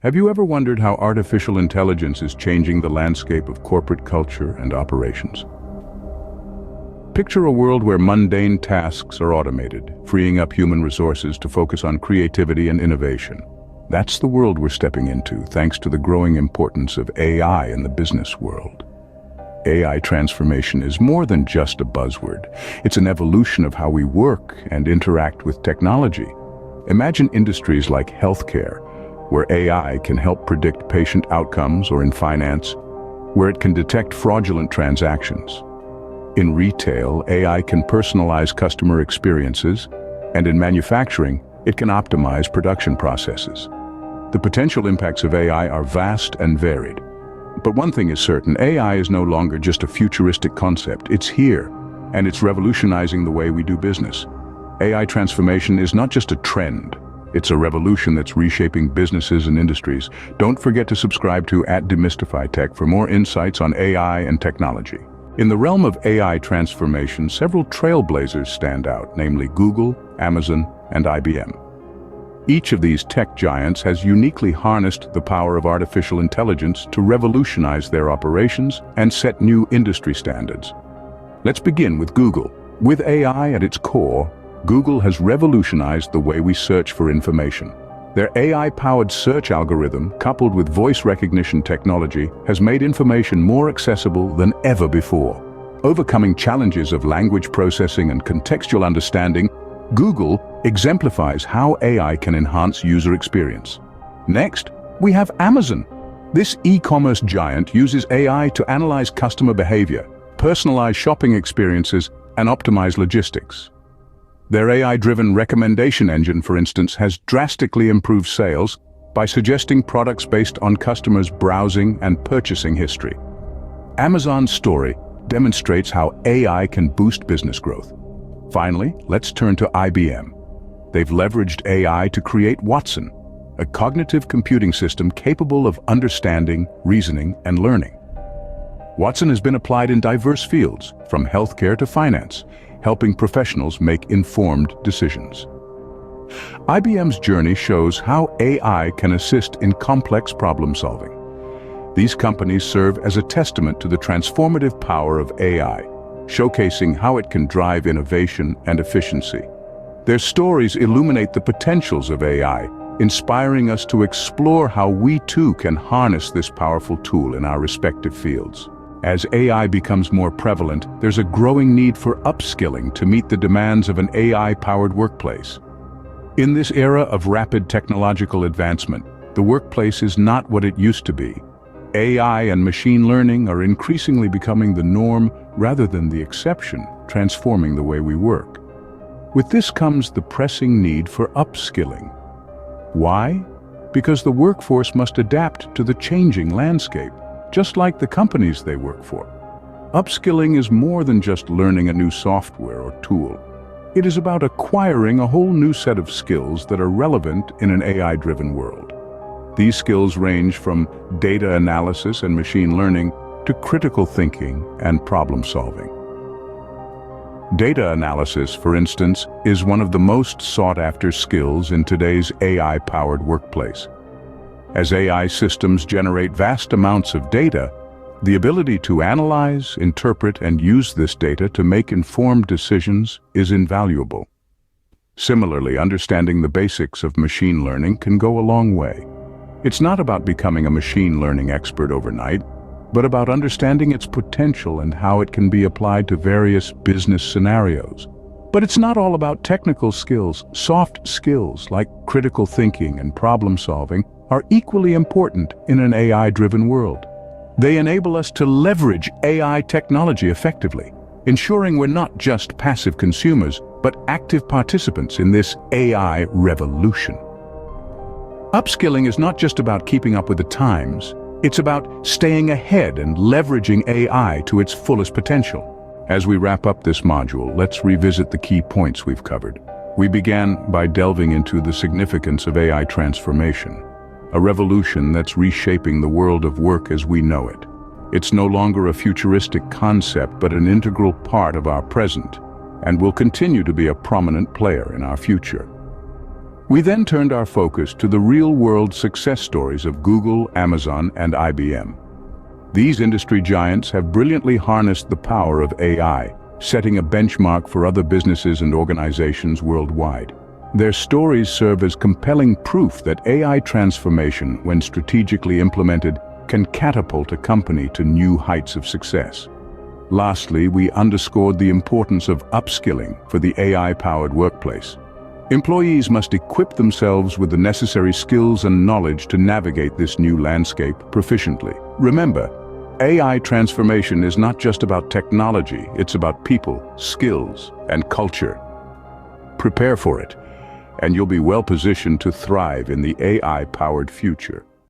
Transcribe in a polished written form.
Have you ever wondered how artificial intelligence is changing the landscape of corporate culture and operations? Picture a world where mundane tasks are automated, freeing up human resources to focus on creativity and innovation. That's the world we're stepping into, thanks to the growing importance of AI in the business world. AI transformation is more than just a buzzword. It's an evolution of how we work and interact with technology. Imagine industries like healthcare, where AI can help predict patient outcomes, or in finance, where it can detect fraudulent transactions. In retail, AI can personalize customer experiences, and in manufacturing, it can optimize production processes. The potential impacts of AI are vast and varied. But one thing is certain, AI is no longer just a futuristic concept. It's here, and it's revolutionizing the way we do business. AI transformation is not just a trend. It's a revolution that's reshaping businesses and industries. Don't forget to subscribe to @DemystifyTech for more insights on AI and technology. In the realm of AI transformation, several trailblazers stand out, namely Google, Amazon, and IBM. Each of these tech giants has uniquely harnessed the power of artificial intelligence to revolutionize their operations and set new industry standards. Let's begin with Google. With AI at its core, Google has revolutionized the way we search for information. Their AI-powered search algorithm, coupled with voice recognition technology, has made information more accessible than ever before. Overcoming challenges of language processing and contextual understanding, Google exemplifies how AI can enhance user experience. Next, we have Amazon. This e-commerce giant uses AI to analyze customer behavior, personalize shopping experiences, and optimize logistics. Their AI-driven recommendation engine, for instance, has drastically improved sales by suggesting products based on customers' browsing and purchasing history. Amazon's story demonstrates how AI can boost business growth. Finally, let's turn to IBM. They've leveraged AI to create Watson, a cognitive computing system capable of understanding, reasoning, and learning. Watson has been applied in diverse fields, from healthcare to finance, helping professionals make informed decisions. IBM's journey shows how AI can assist in complex problem solving. These companies serve as a testament to the transformative power of AI, showcasing how it can drive innovation and efficiency. Their stories illuminate the potentials of AI, inspiring us to explore how we too can harness this powerful tool in our respective fields. As AI becomes more prevalent, there's a growing need for upskilling to meet the demands of an AI-powered workplace. In this era of rapid technological advancement, the workplace is not what it used to be. AI and machine learning are increasingly becoming the norm rather than the exception, transforming the way we work. With this comes the pressing need for upskilling. Why? Because the workforce must adapt to the changing landscape, just like the companies they work for. Upskilling is more than just learning a new software or tool. It is about acquiring a whole new set of skills that are relevant in an AI-driven world. These skills range from data analysis and machine learning to critical thinking and problem solving. Data analysis, for instance, is one of the most sought-after skills in today's AI-powered workplace. As AI systems generate vast amounts of data, the ability to analyze, interpret, and use this data to make informed decisions is invaluable. Similarly, understanding the basics of machine learning can go a long way. It's not about becoming a machine learning expert overnight, but about understanding its potential and how it can be applied to various business scenarios. But it's not all about technical skills. Soft skills like critical thinking and problem solving are equally important in an AI-driven world. They enable us to leverage AI technology effectively, ensuring we're not just passive consumers, but active participants in this AI revolution. Upskilling is not just about keeping up with the times. It's about staying ahead and leveraging AI to its fullest potential. As we wrap up this module, let's revisit the key points we've covered. We began by delving into the significance of AI transformation, a revolution that's reshaping the world of work as we know it. It's no longer a futuristic concept, but an integral part of our present, and will continue to be a prominent player in our future. We then turned our focus to the real-world success stories of Google, Amazon, and IBM. These industry giants have brilliantly harnessed the power of AI, setting a benchmark for other businesses and organizations worldwide. Their stories serve as compelling proof that AI transformation, when strategically implemented, can catapult a company to new heights of success. Lastly, we underscored the importance of upskilling for the AI-powered workplace. Employees must equip themselves with the necessary skills and knowledge to navigate this new landscape proficiently. Remember, AI transformation is not just about technology, it's about people, skills, and culture. Prepare for it, and you'll be well positioned to thrive in the AI-powered future.